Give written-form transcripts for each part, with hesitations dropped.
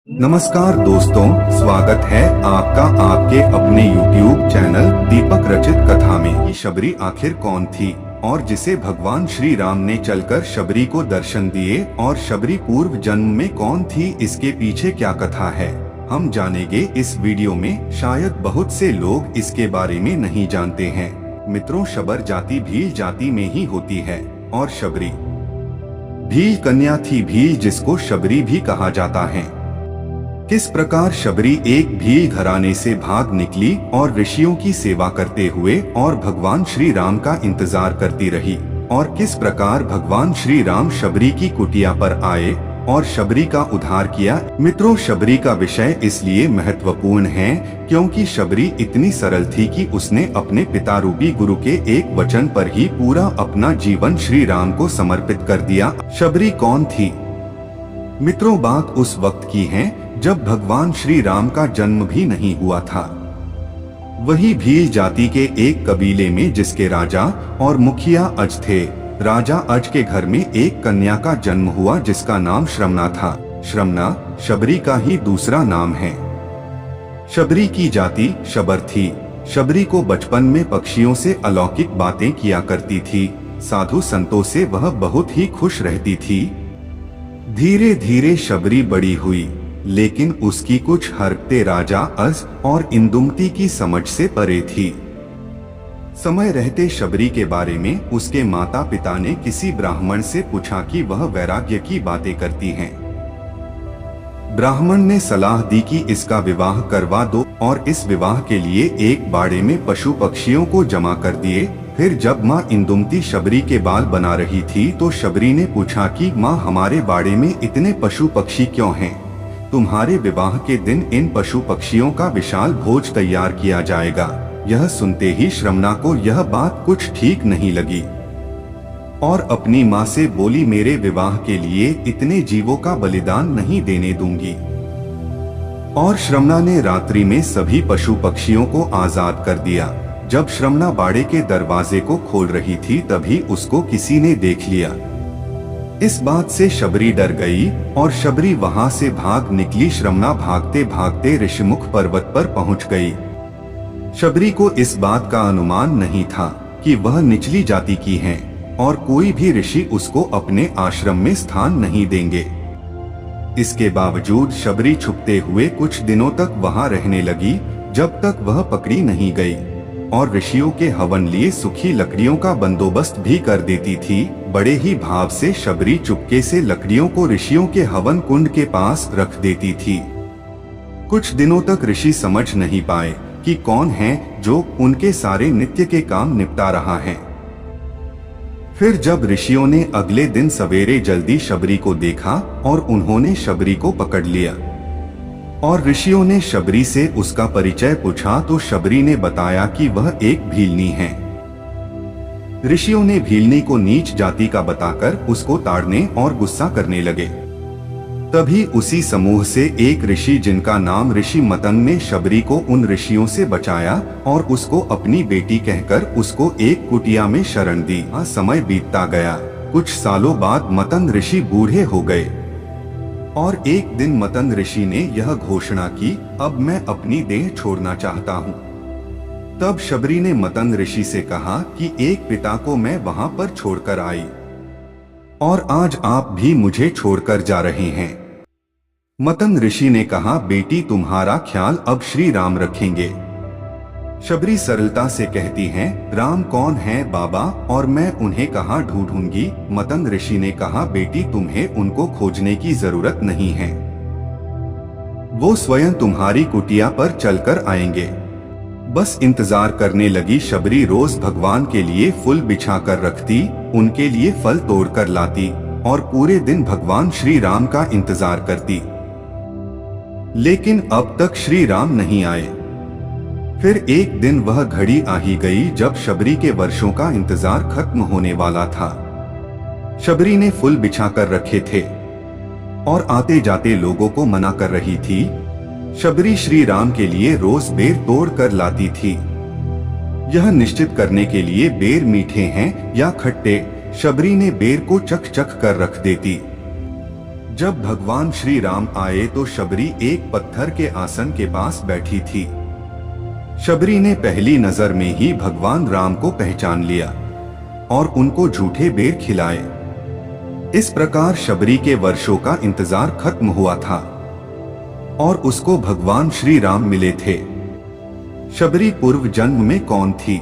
नमस्कार दोस्तों, स्वागत है आपका आपके अपने YouTube चैनल दीपक रचित कथा में। शबरी आखिर कौन थी और जिसे भगवान श्री राम ने चलकर शबरी को दर्शन दिए, और शबरी पूर्व जन्म में कौन थी, इसके पीछे क्या कथा है, हम जानेंगे इस वीडियो में। शायद बहुत से लोग इसके बारे में नहीं जानते हैं। मित्रों, शबर जाति भील जाति में ही होती है और शबरी भील कन्या थी। भील जिसको शबरी भी कहा जाता है। किस प्रकार शबरी एक भील घराने से भाग निकली और ऋषियों की सेवा करते हुए और भगवान श्री राम का इंतजार करती रही, और किस प्रकार भगवान श्री राम शबरी की कुटिया पर आए और शबरी का उद्धार किया। मित्रों, शबरी का विषय इसलिए महत्वपूर्ण है क्योंकि शबरी इतनी सरल थी कि उसने अपने पिता रूपी गुरु के एक वचन पर ही पूरा अपना जीवन श्री राम को समर्पित कर दिया। शबरी कौन थी? मित्रों, बात उस वक्त की है जब भगवान श्री राम का जन्म भी नहीं हुआ था। वही भील जाति के एक कबीले में जिसके राजा और मुखिया अज थे। राजा अज के घर में एक कन्या का जन्म हुआ जिसका नाम श्रमना था। श्रमना शबरी का ही दूसरा नाम है। शबरी की जाति शबर थी। शबरी को बचपन में पक्षियों से अलौकिक बातें किया करती थी। साधु संतों से वह बहुत ही खुश रहती थी। धीरे धीरे शबरी बड़ी हुई, लेकिन उसकी कुछ हरकतें राजा अज और इंदुमती की समझ से परे थी। समय रहते शबरी के बारे में उसके माता पिता ने किसी ब्राह्मण से पूछा कि वह वैराग्य की बातें करती हैं। ब्राह्मण ने सलाह दी कि इसका विवाह करवा दो, और इस विवाह के लिए एक बाड़े में पशु पक्षियों को जमा कर दिए। फिर जब माँ इंदुमती शबरी के बाल बना रही थी तो शबरी ने पूछा कि माँ, हमारे बाड़े में इतने पशु पक्षी क्यों हैं? तुम्हारे विवाह के दिन इन पशु पक्षियों का विशाल भोज तैयार किया जाएगा। यह सुनते ही श्रमना को यह बात कुछ ठीक नहीं लगी और अपनी माँ से बोली, मेरे विवाह के लिए इतने जीवों का बलिदान नहीं देने दूंगी। और श्रमना ने रात्रि में सभी पशु पक्षियों को आजाद कर दिया। जब श्रमना बाड़े के दरवाजे को खोल रही थी तभी उसको किसी ने देख लिया। इस बात से शबरी डर गई और शबरी वहां से भाग निकली। श्रमना भागते भागते ऋषिमुख पर्वत पर पहुंच गई। शबरी को इस बात का अनुमान नहीं था कि वह निचली जाति की है और कोई भी ऋषि उसको अपने आश्रम में स्थान नहीं देंगे। इसके बावजूद शबरी छुपते हुए कुछ दिनों तक वहां रहने लगी, जब तक वह पकड़ी नहीं गई, और ऋषियों के हवन लिए सूखी लकड़ियों का बंदोबस्त भी कर देती थी। बड़े ही भाव से शबरी चुपके से लकड़ियों को ऋषियों के हवन कुंड के पास रख देती थी। कुछ दिनों तक ऋषि समझ नहीं पाए कि कौन है जो उनके सारे नित्य के काम निपटा रहा है। फिर जब ऋषियों ने अगले दिन सवेरे जल्दी शबरी को देखा और उन्होंने शबरी को पकड़ लिया, और ऋषियों ने शबरी से उसका परिचय पूछा तो शबरी ने बताया कि वह एक भीलनी है। ऋषियों ने भीलनी को नीच जाति का बताकर उसको ताड़ने और गुस्सा करने लगे। तभी उसी समूह से एक ऋषि जिनका नाम ऋषि मतंग ने शबरी को उन ऋषियों से बचाया और उसको अपनी बेटी कहकर उसको एक कुटिया में शरण दी। समय बीतता गया। कुछ सालों बाद मतंग ऋषि बूढ़े हो गए और एक दिन मतंग ऋषि ने यह घोषणा की, अब मैं अपनी देह छोड़ना चाहता हूँ। तब शबरी ने मतंग ऋषि से कहा कि एक पिता को मैं वहां पर छोड़कर आई और आज आप भी मुझे छोड़कर जा रहे हैं। मतंग ऋषि ने कहा, बेटी तुम्हारा ख्याल अब श्री राम रखेंगे। शबरी सरलता से कहती हैं, राम कौन है बाबा, और मैं उन्हें कहाँ ढूंढूंगी? मतंग ऋषि ने कहा, बेटी तुम्हें उनको खोजने की जरूरत नहीं है, वो स्वयं तुम्हारी कुटिया पर चलकर आएंगे। बस इंतजार करने लगी। शबरी रोज भगवान के लिए फूल बिछा कर रखती, उनके लिए फल तोड़ कर लाती और पूरे दिन भगवान श्री राम का इंतजार करती, लेकिन अब तक श्री राम नहीं आए। फिर एक दिन वह घड़ी आ ही गई जब शबरी के वर्षों का इंतजार खत्म होने वाला था। शबरी ने फूल बिछा कर रखे थे और आते जाते लोगों को मना कर रही थी। शबरी श्री राम के लिए रोज बेर तोड़ कर लाती थी। यह निश्चित करने के लिए बेर मीठे हैं या खट्टे, शबरी ने बेर को चख चख कर रख देती। जब भगवान श्री राम आए तो शबरी एक पत्थर के आसन के पास बैठी थी। शबरी ने पहली नजर में ही भगवान राम को पहचान लिया और उनको झूठे बेर खिलाए। इस प्रकार शबरी के वर्षों का इंतजार खत्म हुआ था और उसको भगवान श्री राम मिले थे। शबरी पूर्व जन्म में कौन थी?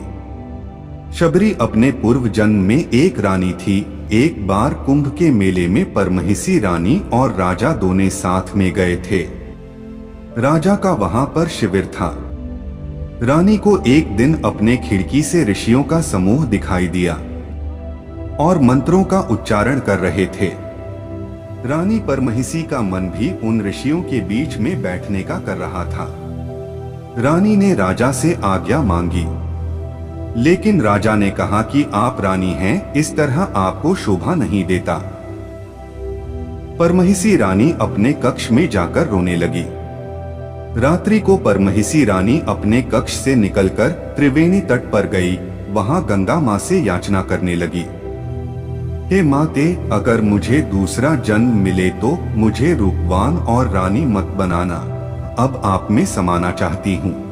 शबरी अपने पूर्व जन्म में एक रानी थी। एक बार कुंभ के मेले में परमहिषी रानी और राजा दोनों साथ में गए थे। राजा का वहां पर शिविर था। रानी को एक दिन अपने खिड़की से ऋषियों का समूह दिखाई दिया और मंत्रों का उच्चारण कर रहे थे। रानी परमहिषी का मन भी उन ऋषियों के बीच में बैठने का कर रहा था। रानी ने राजा से आज्ञा मांगी, लेकिन राजा ने कहा कि आप रानी हैं, इस तरह आपको शोभा नहीं देता। परमहिषी रानी अपने कक्ष में जाकर रोने लगी। रात्रि को परमहिषी रानी अपने कक्ष से निकलकर त्रिवेणी तट पर गई। वहां गंगा मां से याचना करने लगी, हे माते, अगर मुझे दूसरा जन्म मिले तो मुझे रूपवान और रानी मत बनाना। अब आप में समाना चाहती हूँ।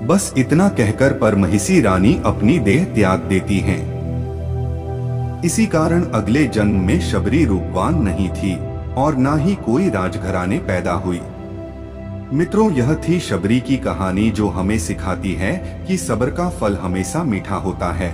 बस इतना कहकर परमहिषी रानी अपनी देह त्याग देती हैं। इसी कारण अगले जन्म में शबरी रूपवान नहीं थी और ना ही कोई राजघराने पैदा हुई। मित्रों, यह थी शबरी की कहानी जो हमें सिखाती है कि सब्र का फल हमेशा मीठा होता है।